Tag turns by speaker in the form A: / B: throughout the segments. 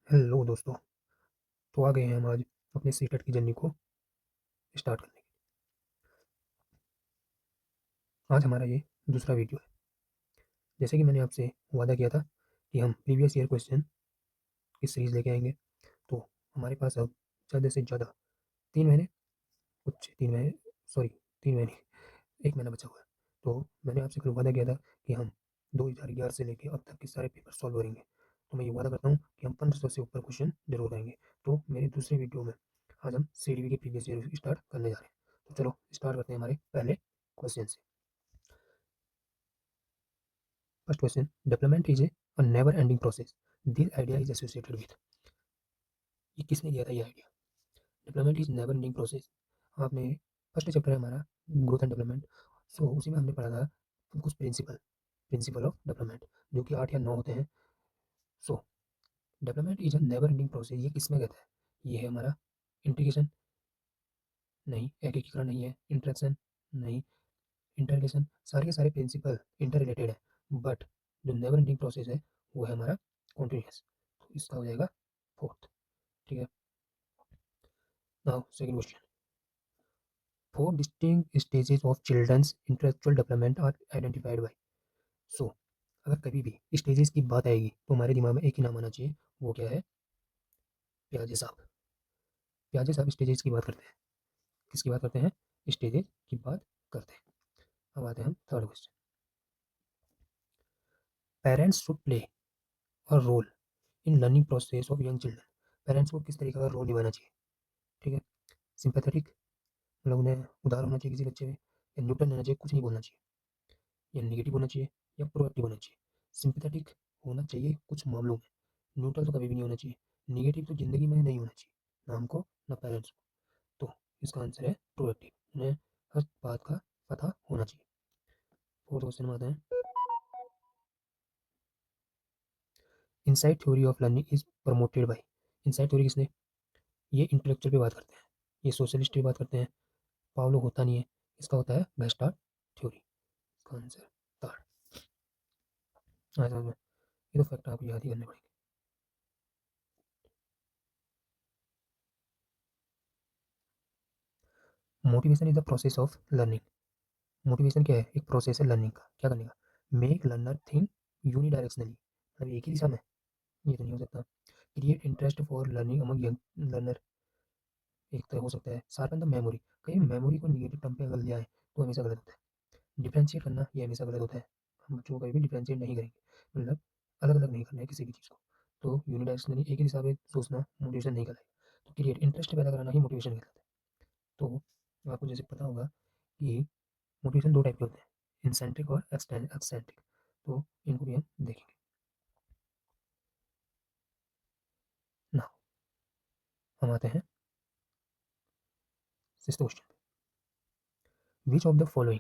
A: Hello दोस्तों, तो आ गए हैं हम आज अपने सीटेट की जर्नी को स्टार्ट करने के लिए। आज हमारा ये दूसरा वीडियो है। जैसे कि मैंने आपसे वादा किया था कि हम प्रीवियस ईयर क्वेश्चन की सीरीज़ लेके आएंगे, तो हमारे पास अब ज़्यादा से ज़्यादा 3 महीने कुछ 3 महीने सॉरी 3 महीने 1 महीना बचा हुआ है। तो मैंने आपसे कल वादा किया था कि हम 2011 से लेके अब तक के सारे पेपर सॉल्व करेंगे। तो मैं ये वादा करता हूँ कि हम 1500 से ऊपर क्वेश्चन ज़रूर करेंगे। तो मेरे दूसरे वीडियो में आज हम सीडीवी के प्रीवियस ईयर स्टार्ट करने जा रहे हैं। तो चलो स्टार्ट करते हैं हमारे पहले क्वेश्चन से। First question, development is a never ending process. This idea is associated with, ये किसने दिया था ये idea? Development is never ending process. आपने फर्स्ट चैप्टर है हमारा ग्रोथ एंड डेवलपमेंट, सो उसी में हमने पढ़ा था कुछ प्रिंसिपल ऑफ डेवलपमेंट, जो कि 8 या 9 होते हैं। सो development is a never ending process, ये किसमें कहता है? ये है हमारा इंटीग्रेशन, नहीं एकीकरण, नहीं है इंटरेक्शन, नहीं इंटरलेशन, सारे के सारे प्रिंसिपल इंटर रिलेटेड है, बट जो नेवर एंडिंग प्रोसेस है वो है हमारा कॉन्टिन्यूस। तो इसका हो जाएगा फोर्थ। ठीक है, now second question, four distinct stages of children's intellectual development are identified by. So अगर कभी भी स्टेजेस की बात आएगी तो हमारे दिमाग में एक ही नाम आना चाहिए, वो क्या है? प्याजे साहब। प्याजे साहब स्टेजेस की बात करते हैं। किसकी बात करते हैं? स्टेजेस की बात करते हैं। अब आते हैं हम third question, parents should play a role in learning process of young children. Parents को किस तरीके का रोल निभाना चाहिए? ठीक है, सिंपैथेटिक, मतलब उन्हें उदार होना चाहिए किसी बच्चे में, या न्यूट्रल रहना चाहिए, कुछ नहीं बोलना चाहिए, या नेगेटिव होना चाहिए, या प्रोएक्टिव होना चाहिए? सिंपैथेटिक होना चाहिए कुछ मामलों में, न्यूट्रल तो कभी भी नहीं होना चाहिए, नेगेटिव तो ज़िंदगी में नहीं होना चाहिए, ना हमको ना पेरेंट्स को। तो इसका आंसर है प्रोएक्टिव, उन्हें हर बात का पता होना चाहिए। फोर्थ क्वेश्चन में आते हैं, insight theory of learning is promoted by. Insight theory किसने? ये इंटेलेक्चुअल पे बात करते हैं, ये सोशलिस्ट पे बात करते हैं, पावलो होता नहीं है, इसका होता है गेस्टाल्ट थ्योरी। इसका आंसर थर्ड। ये तो फैक्ट आपको याद ही करने पड़ेंगे। Motivation is the process of learning. Motivation क्या है? एक प्रोसेस है लर्निंग का, क्या करने का? मेक लर्नर थिंक यूनिडायरेक्शनली, मतलब एक ही दिशा में, ये तो नहीं हो सकता। Create interest for learning among young learner, एक तो हो सकता है। शार्पन द मेमोरी, कहीं मेमोरी को निगेटिव टर्म पे अगर ले आए तो हमेशा गलत होता है। डिफ्रेंशिएट करना, ये हमेशा गलत होता है। हम बच्चों को कभी भी डिफ्रेंशिएट नहीं करेंगे, मतलब अलग अलग नहीं करना है किसी भी चीज़ को। तो यूनिडायरेक्शनली एक ही दिशा में सोचना मोटिवेशन नहीं कहलाएगा। तो क्रिएट इंटरेस्ट पैदा कराना ही मोटिवेशन कहलाता है। तो आपको जैसे पता होगा कि मोटिवेशन दो टाइप के होते हैं, इंसेंट्रिक और एक्सेंट्रिक। तो इनको भी हम देखेंगे। ना हम आते हैं सिक्स्थ क्वेश्चन पे, which of the following,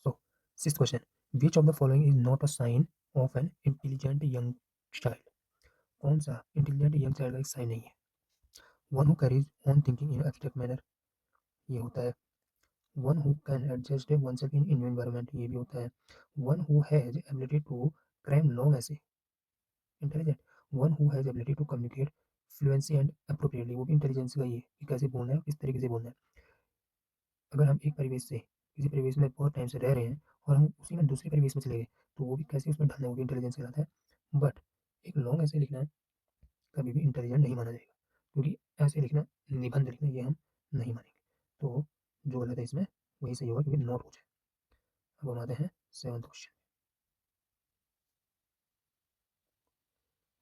A: so sixth question, which of the following is not a sign of an intelligent young child. कौन सा इंटेलिजेंट यंग चाइल्ड का एक साइन नहीं है? One who carries on thinking in abstract manner, ये होता है। One who can adjust oneself in new environment, ये भी होता है। One who has ability to crime long ऐसे, intelligent. One who has ability to communicate fluency and appropriately, वो भी इंटेलिजेंस का ही है कि कैसे बोलना है, किस तरीके से बोलना है। अगर हम एक परिवेश से किसी परिवेश में बहुत टाइम से रह रहे हैं और हम उसी में दूसरे परिवेश में चले गए, तो वो भी कैसे उसमें ढलना है, वो भी इंटेलिजेंस कहलाता है। बट एक लॉन्ग ऐसे लिखना है कभी भी इंटेलिजेंट नहीं माना जाएगा, क्योंकि ऐसे लिखना, निबंध लिखना, ये हम नहीं मानेंगे। तो जो गलत है इसमें वही सही होगा, क्योंकि नॉट हो जाए। अब हम आते हैं seventh question.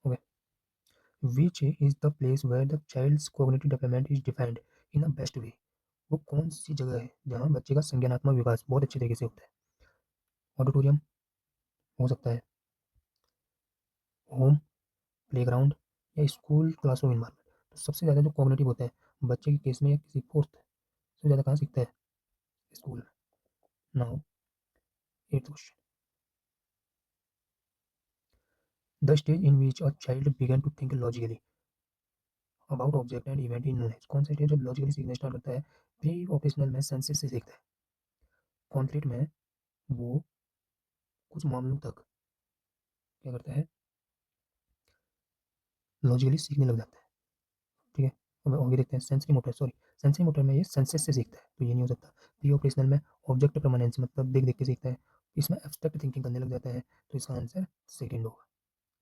A: Okay, which is the place where the child's cognitive development is defined in the best way. वो कौन सी जगह है जहाँ बच्चे का संज्ञानात्मक विकास बहुत अच्छे तरीके से होता है? ऑडिटोरियम हो सकता है, होम, प्लेग्राउंड, या स्कूल क्लासरूम इन्वायरमेंट। तो सबसे ज़्यादा जो कॉग्निटिव होता है बच्चे के केस में या किसी फोर्थ, सबसे ज़्यादा कहाँ सीखता है? स्कूल में। Now eighth question, the stage in which a child begin to think logically about object and event in knowledge. कौन सा स्टेज जब लॉजिकली सीखना स्टार्ट करता है? प्री ऑपरेशनल में सेंसेस से सीखता है, कॉन्क्रीट में वो कुछ मामलों तक क्या करता है, लॉजिकली सीखने लग जाता है। ठीक है, अब आगे देखते हैं सेंसरी मोटर में ये सेंसेस से सीखता है, तो ये नहीं हो सकता। प्री ऑपरेशनल में ऑब्जेक्ट परमानेंस मतलब देख देख के सीखता है, इसमें एब्स्ट्रैक्ट थिंकिंग करने लग जाता है, तो इसका आंसर सेकंड होगा।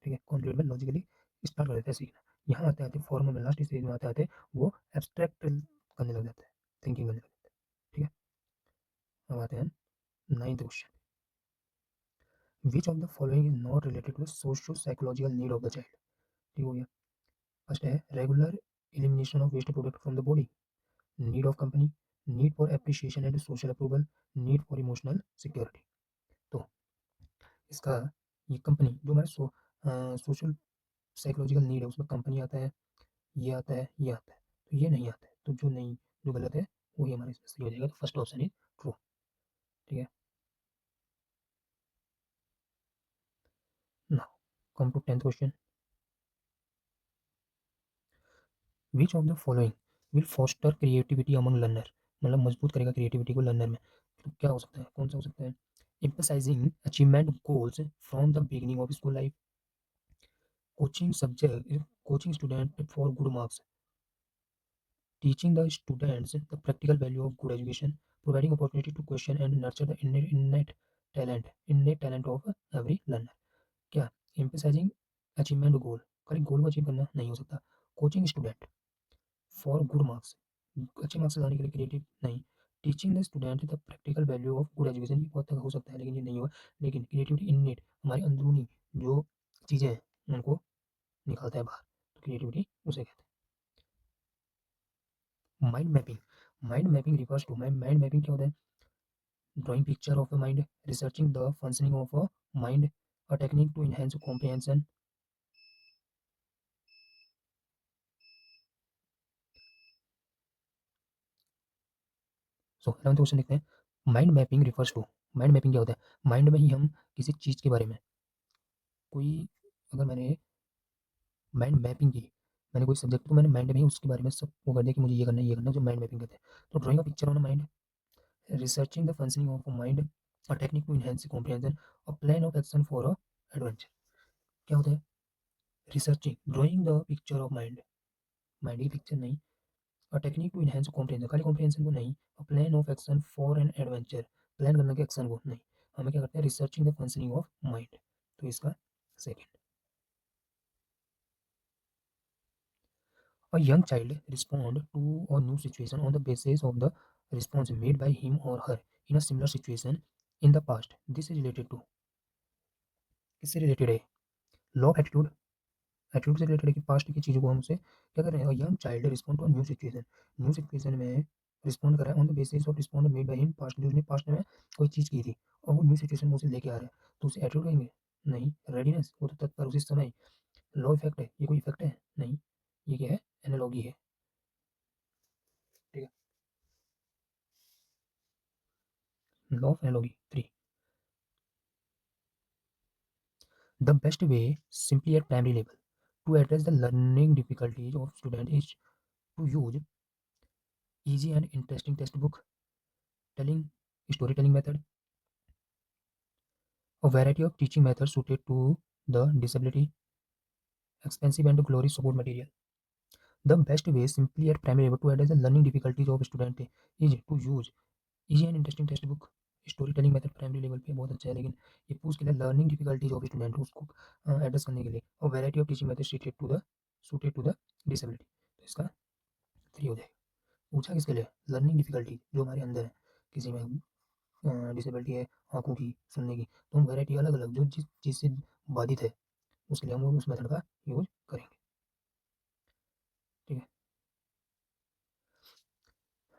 A: ठीक है, कॉन्क्रीट में लॉजिकली स्टार्ट कर देता है सीखना, यहाँ आते आते फॉर्म में लास्ट स्टेज में आते आते वो एब्स्ट्रैक्ट करने लग जाता है, थिंकिंग करने लग जाता है। ठीक है, अब आते हैं ninth question, which of the following is not related to socio psychological need of the child. ठीक हो गया, फर्स्ट है regular elimination of waste product from the body, need of company, need for appreciation and social approval, need for emotional security. तो इसका ये company जो हमारे social psychological need है उसमें कंपनी आता है, ये आता है, ये आता है, तो ये नहीं आता है, तो जो नहीं, जो गलत है वही हमारे इसमें सही हो जाएगा, तो फर्स्ट ऑप्शन इज ट्रू। ठीक है, now come to 10th question, which of the following will foster creativity among learner, मतलब मजबूत करेगा क्रिएटिविटी को लर्नर में, तो क्या हो सकता है, कौन सा हो सकता है, emphasizing achievement goals from the beginning of school life, coaching student for good marks, teaching the students the practical value of good education, providing opportunity to question and nurture the innate talent of every learner। क्या, emphasizing achievement goal, खाली गोल को achieve करना नहीं हो सकता, coaching student for good marks, अच्छे marks लाने के लिए क्रिएटिव नहीं, teaching the student the practical value of good education, ये बहुत तक हो सकता है लेकिन ये नहीं होगा, लेकिन क्रिएटिविटी इननेट हमारी अंदरूनी जो चीज़ें हैं उनको निकालता है बाहर, तो क्रिएटिविटी उसे कहते हैं। Mind mapping, mind mapping refers to, mind mapping क्या होता है, drawing picture of a mind, researching the functioning of a mind, a technique to enhance comprehension. So 11th question देखते हैं, mind mapping refers to, mind mapping क्या होता है, mind में ही हम किसी चीज़ के बारे में कोई, अगर मैंने माइंड मैपिंग की, मैंने कोई सब्जेक्ट को मैंने माइंड में ही उसके बारे में सब वो कर दिया कि मुझे ये करना है, ये करना है, जो माइंड मैपिंग कहते हैं। तो drawing a picture on a mind, researching the functioning of a mind, a technique to enhance comprehension, a plan of action for a adventure. क्या होता है, researching, drawing the picture of mind, mind की picture नहीं, a technique to enhance comprehension, खाली comprehension को नहीं, a plan of action for an adventure, प्लान करने के एक्शन को नहीं, हमें क्या करते हैं, researching the functioning of mind, तो इसका second. A young child respond to a new situation on the basis of the response made by him or her in a similar situation in the past. This is related to, किससे related है, law of attitude, attitude से related है कि past की चीज़ों को हमसे क्या कर रहे हैं, young child respond to new situation, new situation में रिस्पॉन्ड कर रहा है on the basis of respond made by him past, जो उसने पास्ट में कोई चीज़ की थी और वो न्यू सिचुएशन में उसे लेके आ रहा है, तो उसे एटीट्यूड कहेंगे, नहीं, रेडीनेस, वो तो तत्पर उसी समय, लॉ इफेक्ट है, ये कोई इफेक्ट है नहीं, ये क्या है, एनालॉगी है। ठीक है, law of analogy 3, the best way, simply at primary level, to address the learning difficulties of student is to use easy and interesting textbook, telling storytelling method, a variety of teaching methods suited to the disability, expensive and glory support material. The best way, simply at primary level, to address the learning difficulties of student is to use easy and interesting textbook, story telling method primary level पे बहुत अच्छा है, लेकिन ये पूछ के लिए learning difficulties of student उसको एड्रेस करने के लिए, और variety of teaching method suited to the disability, तो इसका 3 हो जाएगा। पूछा किसके लिए, लर्निंग डिफिकल्टी जो हमारे अंदर है, किसी में डिसेबिलिटी है आँखों की, सुनने की, तो हम वैरायटी अलग अलग जो जिस चीज़ से बाधित है उसके लिए हम उस मेथड का यूज करेंगे। ठीक है,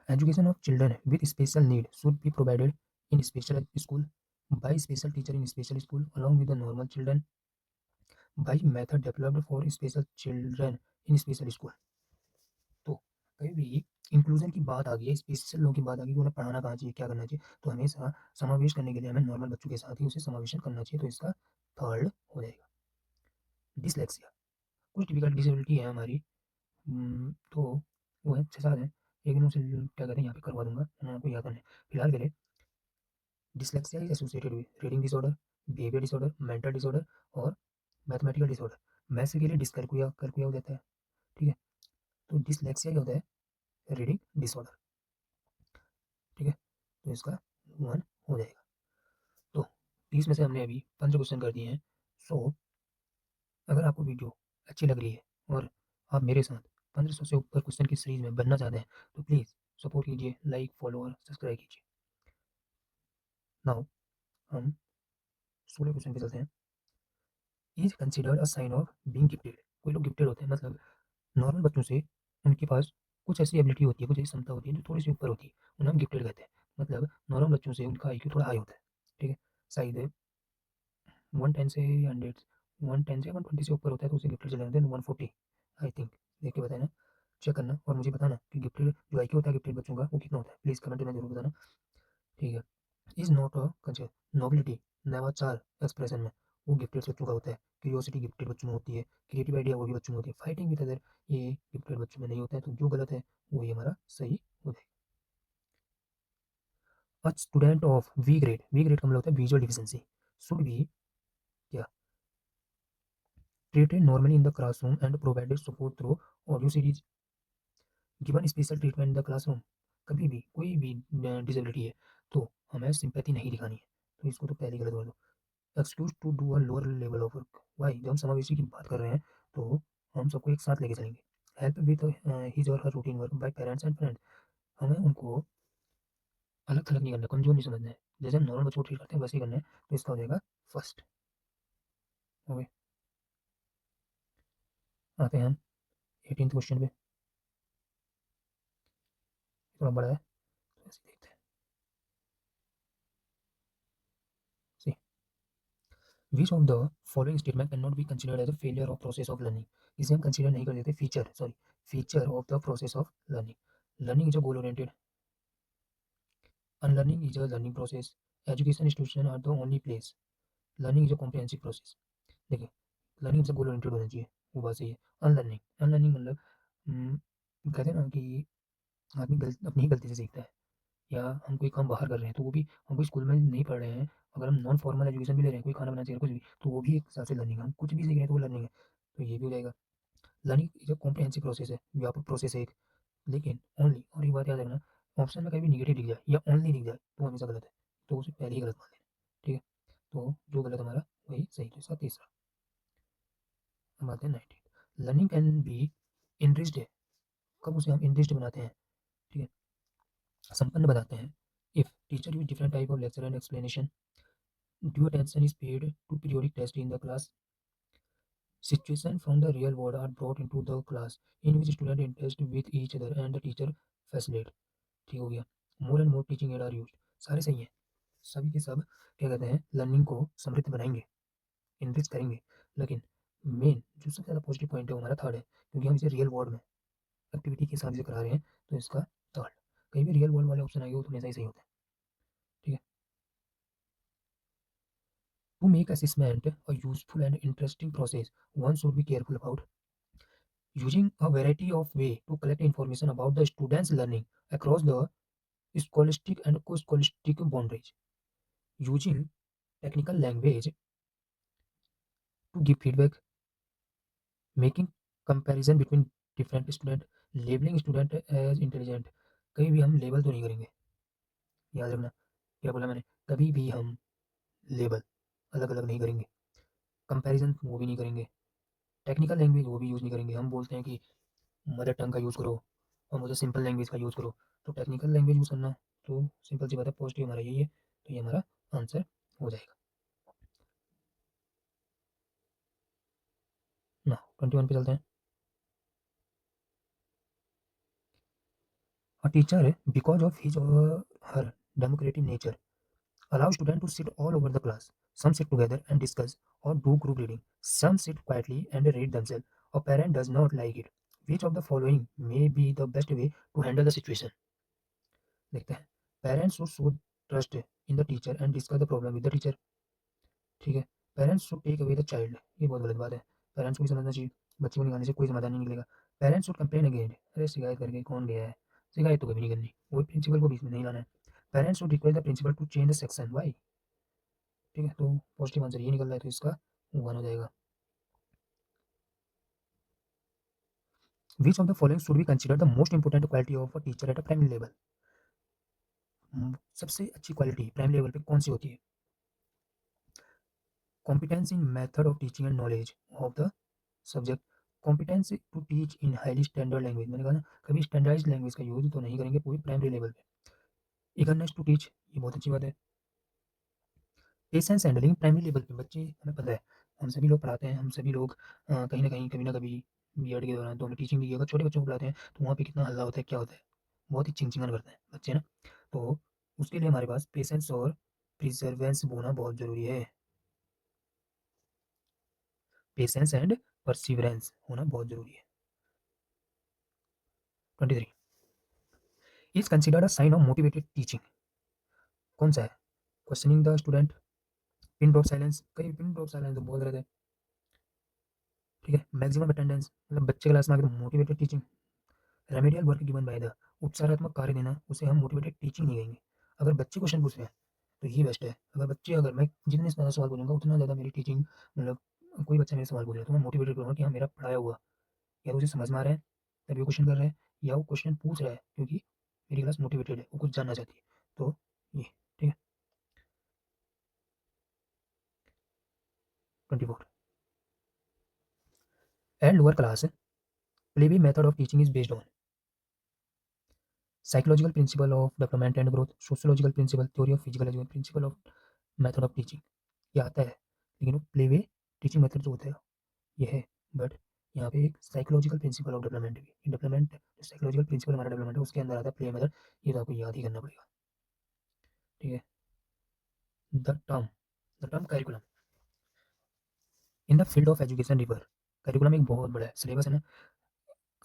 A: education of children with special need should be provided in special school by special teacher in special school along with the normal children by method developed for special children in special school। तो कभी भी inclusion की बात आ गई है, special लोगों की बात आ गई कि उन्हें पढ़ाना कहाँ चाहिए, क्या करना चाहिए, तो हमेशा समावेश करने के लिए हमें नॉर्मल बच्चों के साथ ही उसे समावेशन करना चाहिए, तो इसका थर्ड हो जाएगा। डिसलेक्सिया, कुछ टिपिकल डिसेबिलिटी है हमारी, तो वो है 6 साल है, एक दिन उसे क्या कहते हैं यहाँ पे करवा दूँगा, मैं आपको याद करना है। फिलहाल के लिए dyslexia is associated with reading disorder, behaviour disorder, mental disorder और मैथमेटिकल डिसऑर्डर। मैथ्स के लिए डिसकैल्कुलिया कैल्कुलिया हो जाता है, ठीक है? तो डिस्लेक्सिया क्या होता है? रीडिंग डिसऑर्डर, ठीक है? तो इसका 1 हो जाएगा। तो 30 में से हमने अभी 15 क्वेश्चन कर दिए हैं। सो अगर आपको वीडियो अच्छी लग रही है और आप मेरे साथ 1500 से ऊपर क्वेश्चन की सीरीज़ में बनना चाहते हैं, तो प्लीज़ सपोर्ट कीजिए, लाइक, फॉलो और सब्सक्राइब कीजिए। नाउ हम 16 क्वेश्चन पे चलते हैं। Is considered a sign of being gifted. कोई लोग गिफ्टेड होते हैं, मतलब नॉर्मल बच्चों से उनके पास कुछ ऐसी एबिलिटी होती है, कुछ ऐसी क्षमता होती है जो थोड़ी-सी ऊपर होती है, उन्हें हम गिफ्टेड कहते हैं। मतलब नॉर्मल बच्चों से उनका आईक्यू थोड़ा हाई होता है, ठीक है? शायद 110 से 100 110 से 120 से ऊपर होता है तो उसे गिफ्टेड चले जाते हैं, 140 आई थिंक। देख के बताना, चेक करना और मुझे बताना कि गिफ्टेड जो आईक्यू होता है गिफ्टेड बच्चों का वो कितना होता है। प्लीज़ कमेंट में ज़रूर बताना, ठीक है? Is not a culture nobility, नवाचार एक्सप्रेशन में वो गिफ्टेड बच्चों का होता है। क्यूरियोसिटी गिफ्टेड बच्चों में होती है, क्रिएटिव आइडिया वो भी बच्चों में होती है, फाइटिंग विद अदर ये गिफ्टेड बच्चों में नहीं होता है। तो जो गलत है वो ये हमारा सही हो जाएगा। A student of V grade का मतलब होता है विजुअल डिफिशिएंसी, शुड बी क्या treated normally in the classroom and provided support through audio series, given special treatment in the classroom। कभी भी कोई भी डिसेबिलिटी है तो हमें सिंपैथी नहीं दिखानी है, तो इसको तो पहले गलत बोल दो। Excuse to do a lower level of work, why जब हम समावेशी की बात कर रहे हैं तो हम सबको एक साथ लेके चलेंगे। Help with his or her routine work by parents and friends, हमें उनको अलग थलग नहीं करना, कमजोर नहीं समझना है। जैसे हम नॉर्मल बच्चों को ट्रीट करते हैं वैसे ही करना है, तो इसका हो जाएगा फर्स्ट। ओके, आते हैं हम 18th क्वेश्चन पे। थोड़ा बड़ा है तो ऐसे देखते हैं। See which of the following statement can not be considered as a failure of process of learning. इसे हम कंसिडर नहीं कर देते feature, sorry, feature of the process of learning. Learning is a goal oriented, unlearning is a learning process, education institution are the only place, learning is a comprehensive process. देखिए, learning हमेशा goal oriented होना चाहिए, वो बात सही है। Unlearning, unlearning मतलब कहते हैं ना कि आदमी अपनी ही गलती से सीखता है, या हम कोई काम बाहर कर रहे हैं तो वो भी, हम कोई स्कूल में नहीं पढ़ रहे हैं, अगर हम नॉन फॉर्मल एजुकेशन भी ले रहे हैं, कोई खाना बनाना सीख रहे हैं, कुछ भी, तो वो भी एक हिसाब से लर्निंग है। हम कुछ भी सीख रहे हैं तो वो लर्निंग है, तो ये भी हो जाएगा। लर्निंग एक कॉम्प्रिहेंसिव प्रोसेस है, व्यापक प्रोसेस है एक। लेकिन ओनली, और एक बात याद रखना, ऑप्शन में कभी भी निगेटिव दिख जाए या ओनली दिख जाए तो हमेशा गलत है, तो उसे पहले ही गलत मान लेना, ठीक है? तो जो गलत हमारा वही सही, तो इसका तीसरा। हम आते हैं 19, लर्निंग कैन बी इनरिच्ड है। कब उसे हम इनरिच्ड बनाते हैं, ठीक है, संपन्न बनाते हैं? If teacher use different type of lecture and explanation, due attention is paid to periodic tests in the class, situations from the real world are brought into the class in which students interact with each other and the teacher facilitate। ठीक हो गया। More and more teaching aid are used, सारे सही हैं। सभी के सब क्या कहते हैं, लर्निंग को समृद्ध बनाएंगे, इनरिच करेंगे। लेकिन मेन जो सबसे ज़्यादा पॉजिटिव पॉइंट है वो हमारा थर्ड है, क्योंकि हम इसे रियल वर्ल्ड में एक्टिविटी के हिसाब से करा रहे हैं, तो इसका थर्ड। कहीं भी रियल वर्ल्ड वाले ऑप्शन आएंगे वो तो हमेशा ही सही होता है, ठीक है? To make assessment a useful and interesting process, one should be careful about using a variety of way to collect information about the students learning across the scholastic and co-scholastic boundaries, using technical language to give feedback, making comparison between different student, labeling student as intelligent। कभी भी हम label तो नहीं करेंगे, याद रखना। क्या बोला मैंने? कभी भी हम लेबल अलग अलग नहीं करेंगे, कंपैरिजन वो भी नहीं करेंगे, टेक्निकल लैंग्वेज वो भी यूज़ नहीं करेंगे। हम बोलते हैं कि मदर टंग का यूज़ करो और मुझे सिंपल लैंग्वेज का यूज़ करो, तो टेक्निकल लैंग्वेज यूज़ करना, तो सिंपल सी बात है, पॉजिटिव हमारा यही है, तो ये हमारा आंसर हो जाएगा ना। 21 पे चलते हैं। A teacher because of his or her democratic nature allow students to sit all over the class. Some sit together and discuss or do group reading. Some sit quietly and read themselves. A parent does not like it. Which of the following may be the best way to handle the situation? देखते हैं। Parents should show trust in the teacher and discuss the problem with the teacher। ठीक है। Parents should take away the child, ये बहुत गलत बात है। Parents को भी समझना चाहिए, बच्चे को निकालने से कोई समाधान नहीं निकलेगा। पेरेंट्स शुड कंप्लेन अगेन, अरे शिकायत करके कौन गया है, शिकायत तो कभी नहीं करनी, वो प्रिंसिपल को बीच में नहीं लाना है। Parents should request the principal to change the section, why? ठीक है, तो पॉजिटिव आंसर ये निकल रहा है, तो इसका 1 हो जाएगा। विच of the following should be consider the most important quality of a teacher at a primary level? सबसे अच्छी क्वालिटी प्राइमरी लेवल पे कौन सी होती है? Competence in method of teaching and knowledge of the subject, competence to teach in highly standard language, मैंने कहा ना कभी स्टैंडर्डाइज लैंग्वेज का यूज तो नहीं करेंगे पूरी प्राइमरी लेवल पे। इगरनेस टू टीच, ये बहुत अच्छी बात है। पेशेंस हैंडलिंग, प्राइमरी लेवल पे बच्चे, हमें पता है हम सभी लोग पढ़ाते हैं, हम सभी लोग कहीं ना कहीं कभी ना कभी बीएड के दौरान तो हमें टीचिंग भी की, अगर छोटे बच्चों को पढ़ाते हैं तो वहाँ पे कितना हल्ला होता है, क्या होता है, बहुत ही चिंचिंगन करते हैं बच्चे ना। तो उसके लिए हमारे पास पेशेंस और प्रिजर्वेंस होना बहुत ज़रूरी है। पेशेंस एंड परसिवरेंस होना बहुत ज़रूरी है। 23 is considered a sign of motivated teaching, कौन सा है? Questioning the student, pin drop silence, कई पिन ड्रॉप साइलेंस तो बोल रहे थे, ठीक है। मैक्सिमम अटेंडेंस, मतलब बच्चे क्लास में आकर motivated teaching. Remedial work given by the, उपचारात्मक कार्य देना, उसे हम मोटिवेटेड टीचिंग नहीं कहेंगे। अगर बच्चे क्वेश्चन पूछ रहे हैं तो ये बेस्ट है। अगर बच्चे, अगर मैं जितने ज़्यादा सवाल पूछूंगा उतना ज़्यादा मेरी टीचिंग, मतलब कोई बच्चा मेरे सवाल पूछ रहा है तो मैं मोटिवेटेड करूँगा कि हाँ मेरा पढ़ाया हुआ या तो उसे समझ में आ रहा है तभी वो क्वेश्चन कर रहा है, या वो क्वेश्चन पूछ रहा है क्योंकि मेरी क्लास मोटिवेटेड है, वो कुछ जानना चाहती है। तो ये ठीक है। 24 and lower class playway method of teaching is based on psychological principle of development and growth, sociological principle, theory of physical education, principle of method of teaching, ये आता है। लेकिन वो प्ले वे टीचिंग मेथड जो होता है ये है, बट यहाँ पे एक साइकोलॉजिकल प्रिंसिपल ऑफ डेवलपमेंट भी, डेवलपमेंट जो साइकोलॉजिकल प्रिंसिपल हमारा डेवलपमेंट है उसके अंदर आता है प्ले मेथड, ये तो आपको याद ही करना पड़ेगा, ठीक है। The term curriculum in the field of education river, curriculum एक बहुत बड़ा है, सिलेबस है ना,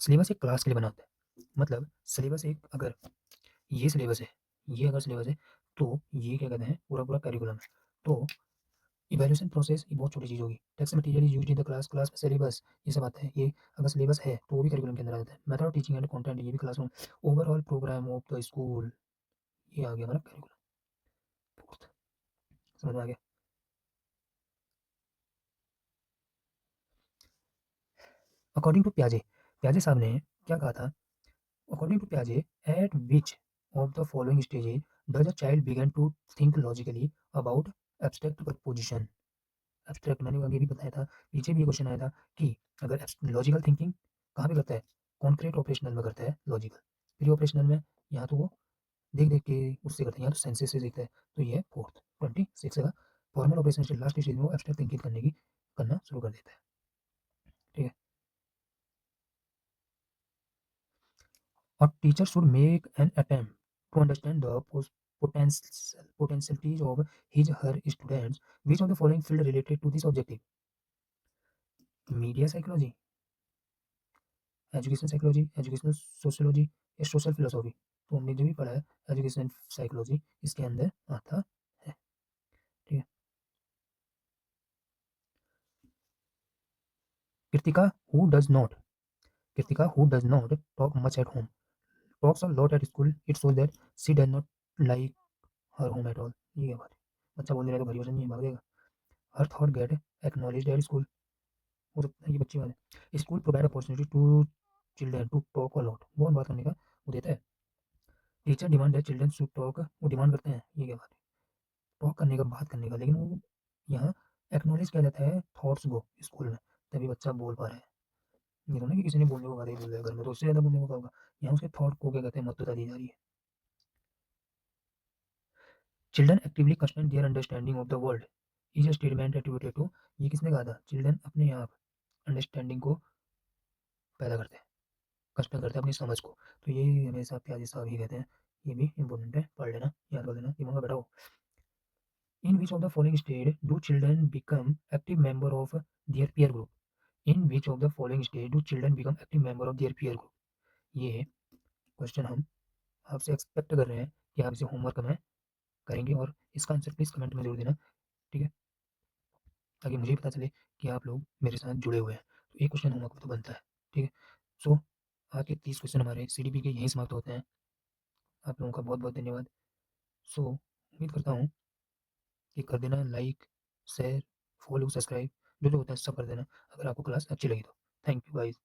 A: सिलेबस एक क्लास के लिए बना होता है, मतलब सिलेबस एक, अगर ये सिलेबस है, ये अगर सिलेबस है तो ये क्या कहते हैं, पूरा पूरा करिकुलम है। तो इवैल्यूएशन प्रोसेस ये बहुत छोटी चीज़ होगी। Text material is used in the class, class में सिलेबस, ये सब आता है, ये अगर सिलेबस है तो वो भी करिकुलम के अंदर आ जाता है। Method of teaching and content, ये भी classroom. Overall programme of the school, ये आ गया हमारा करिकुलम। फोर्थ, समझ में आ गया। अकॉर्डिंग टू प्याजे, प्याजे साहब ने क्या कहा था? अकॉर्डिंग टू प्याजे, at which of the following stages does a child begin to think logically about abstract proposition? Abstract मैंने आगे भी बताया था, पीछे भी ये क्वेश्चन आया था कि अगर लॉजिकल थिंकिंग कहाँ पे करता है, कॉन्क्रीट ऑपरेशनल में करता है लॉजिकल, प्री ऑपरेशनल में यहाँ तो वो देख देख के उससे करते हैं, यहाँ तो सेंसेस से सीखता है। तो ये है फोर्थ 26 का। Formal operation stage, last stage में वो एब्स्ट्रैक्ट थिंकिंग करना शुरू कर देता है, ठीक है। और teacher should make an attempt to understand the potentialities of his her students, which of the following field related to this objective? Media psychology, education psychology, educational sociology या सोशल फिलोसॉफी, तो हमने जो भी पढ़ा है एजुकेशन साइकोलॉजी इसके अंदर आता है, ठीक है। Kritika who does not, Kritika who does not talk much at home talks a lot at school, it shows that she does not like her home at all, ये क्या बात है, बच्चा बोल रहा है तो घर नहीं भाग देगा। Her thought get acknowledged at school, हो सकता है ये बच्ची बात है। School provide opportunity to children to talk a lot, बहुत बात करने का वो देता है। टीचर डिमांड है चिल्ड्रन शुड टॉक, वो डिमांड करते हैं, ये क्या बात है, टॉक करने का, बात करने का, लेकिन वो यहाँ एक्नॉलेज किया जाता है थॉट्स को स्कूल में, तभी बच्चा बोल पा रहा है। ये तो नहीं कि किसी ने बोलने को कहा, बोल रहा है घर में तो उससे ज़्यादा बोलने को कहा होगा, यहाँ उसके थॉट को क्या कहते हैं, महत्वता दी जा रही है। Children actively construct their understanding of the world is a statement attributed to, ये किसने कहा था? चिल्ड्रन अपने आप अंडरस्टैंडिंग को पैदा करते हैं, कंस्ट्रक्ट करते हैं अपनी समझ को, तो ये हमेशा प्याजे साहब ही कहते हैं, ये भी इंपॉर्टेंट है, पढ़ लेना, याद कर लेना, दिमाग में बैठाओ। In which of the following state do children become active member of their peer group, in which of the following stage do children become active member of their peer group, ये क्वेश्चन हम आपसे expect कर रहे हैं कि आप इसे homework में करेंगे और इसका आंसर प्लीज़ कमेंट में जरूर देना, ठीक है, ताकि मुझे पता चले कि आप लोग मेरे साथ जुड़े हुए हैं। तो एक क्वेश्चन होमवर्क में तो बनता है, ठीक है। सो आज के 30 क्वेश्चन हमारे CDP के यहीं समाप्त होते हैं। आप लोगों का बहुत-बहुत धन्यवाद। सो उम्मीद करता हूँ कि कर देना लाइक, शेयर, फॉलो, सब्सक्राइब जो-जो होता है सब कर देना, अगर आपको क्लास अच्छी लगी तो। Thank you guys.